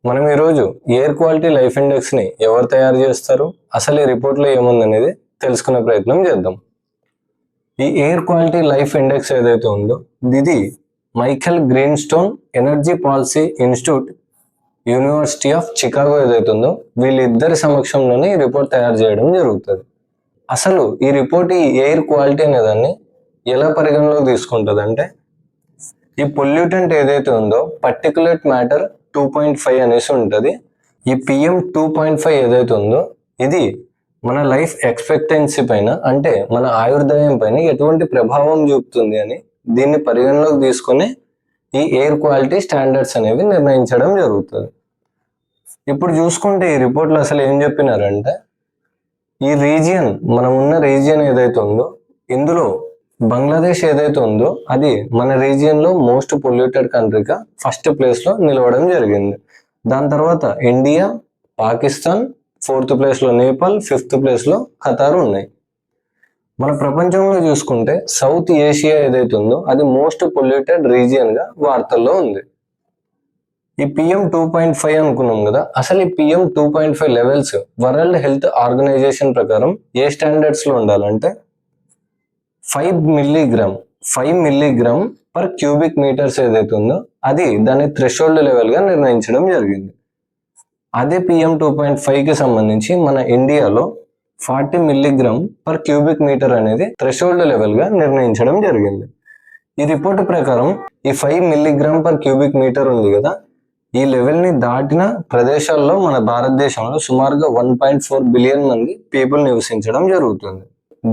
మనం ఈరోజు air quality life index ని ఎవరు తయారు చేస్తారు, అసలు ఈ రిపోర్ట్లో ఏముందనేది తెలుసుకునే ప్రయత్నం చేద్దాం. ఈ ఎయిర్ క్వాలిటీ లైఫ్ ఇండెక్స్ ఏదైతే ఉందో ఇది Michael Greenstone Energy Policy Institute University of Chicago ఏదైతే ఉందో వీళ్ళిద్దరి సమక్షంలోనే ఈ రిపోర్ట్ తయారు చేయడం జరుగుతుంది. అసలు ఈ రిపోర్ట్ ఈ ఎయిర్ క్వాలిటీ అనేదాన్ని ఎలా పరిగణలోకి తీసుకుంటుంది అంటే, ఈ పొల్యూటెంట్ ఏదైతే ఉందో పర్టికులేట్ మ్యాటర్ 2.5 అనేసి ఉంటుంది. ఈ PM 2.5 ఏదైతే ఉందో ఇది మన లైఫ్ ఎక్స్పెక్టెన్సీ పైన, అంటే మన ఆయుర్దాయం పైన ఎటువంటి ప్రభావం చూపుతుంది అని దీన్ని పరిగణలోకి తీసుకొని ఈ ఎయిర్ క్వాలిటీ స్టాండర్డ్స్ అనేవి నిర్ణయించడం జరుగుతుంది. ఇప్పుడు చూసుకుంటే ఈ రిపోర్ట్లో అసలు ఏం చెప్పినారంటే, ఈ రీజియన్, మనం ఉన్న రీజియన్ ఏదైతే ఉందో ఇందులో బంగ్లాదేశ్ ఏదైతే ఉందో అది మన రీజియన్ లో మోస్ట్ పొల్యూటెడ్ కంట్రీగా ఫస్ట్ ప్లేస్ లో నిలవడం జరిగింది. దాని తర్వాత ఇండియా, పాకిస్తాన్, 4th ప్లేస్ లో నేపాల్, 5th ప్లేస్ లో ఖతార్ ఉన్నాయి. మన ప్రపంచంలో చూసుకుంటే సౌత్ ఏషియా ఏదైతే ఉందో అది మోస్ట్ పొల్యూటెడ్ రీజియన్ గా వార్తల్లో ఉంది. ఈ PM 2.5 అనుకున్నాం కదా, అసలు ఈ PM 2.5 levels World Health Organization ప్రకారం ఏ స్టాండర్డ్స్ లో ఉండాలంటే 5 మిల్లీగ్రామ్ పర్ క్యూబిక్ మీటర్స్ ఏదైతే ఉందో అది దాని థ్రెషోల్డ్ లెవెల్ గా నిర్ణయించడం జరిగింది. అదే PM 2.5 కి సంబంధించి మన ఇండియాలో 40 మిల్లీగ్రామ్ పర్ క్యూబిక్ మీటర్ అనేది థ్రెషోల్డ్ లెవెల్ గా నిర్ణయించడం జరిగింది. ఈ రిపోర్ట్ ప్రకారం ఈ 5 మిల్లీగ్రామ్ పర్ క్యూబిక్ మీటర్ ఉంది కదా, ఈ లెవెల్ ని దాటిన ప్రదేశాల్లో మన భారతదేశంలో సుమారుగా 1.4 బిలియన్ మంది పీపుల్ నివసించడం జరుగుతుంది.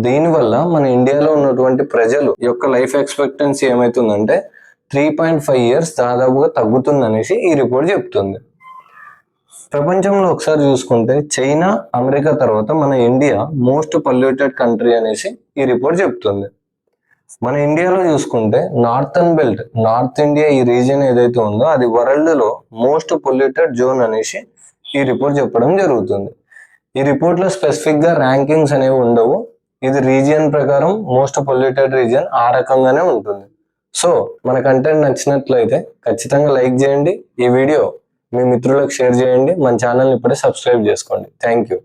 దీనివల్ల మన ఇండియాలో ఉన్నటువంటి ప్రజలు యొక్క లైఫ్ ఎక్స్పెక్టెన్సీ ఏమవుతుందంటే 3.5 ఇయర్స్ దాదాపుగా తగ్గుతుందనేసి ఈ రిపోర్ట్ చెప్తుంది. ప్రపంచంలో ఒకసారి చూసుకుంటే చైనా, అమెరికా తర్వాత మన ఇండియా మోస్ట్ పొల్యూటెడ్ కంట్రీ అనేసి ఈ రిపోర్ట్ చెప్తుంది. మన ఇండియాలో చూసుకుంటే నార్థన్ బెల్ట్, నార్త్ ఇండియా ఈ రీజియన్ ఏదైతే ఉందో అది వరల్డ్ లో మోస్ట్ పొల్యూటెడ్ జోన్ అనేసి ఈ రిపోర్ట్ చెప్పడం జరుగుతుంది. ఈ రిపోర్ట్ లో స్పెసిఫిక్ గా ర్యాంకింగ్స్ అనేవి ఉండవు. ఇది రీజియన్ ప్రకారం మోస్ట్ పొల్యూటెడ్ రీజియన్ ఆ రకంగానే ఉంటుంది. సో మన కంటెంట్ నచ్చినట్లయితే ఖచ్చితంగా లైక్ చేయండి, ఈ వీడియో మీ మిత్రులకు షేర్ చేయండి, మన ఛానల్ని ఇప్పుడే సబ్స్క్రైబ్ చేసుకోండి. Thank you.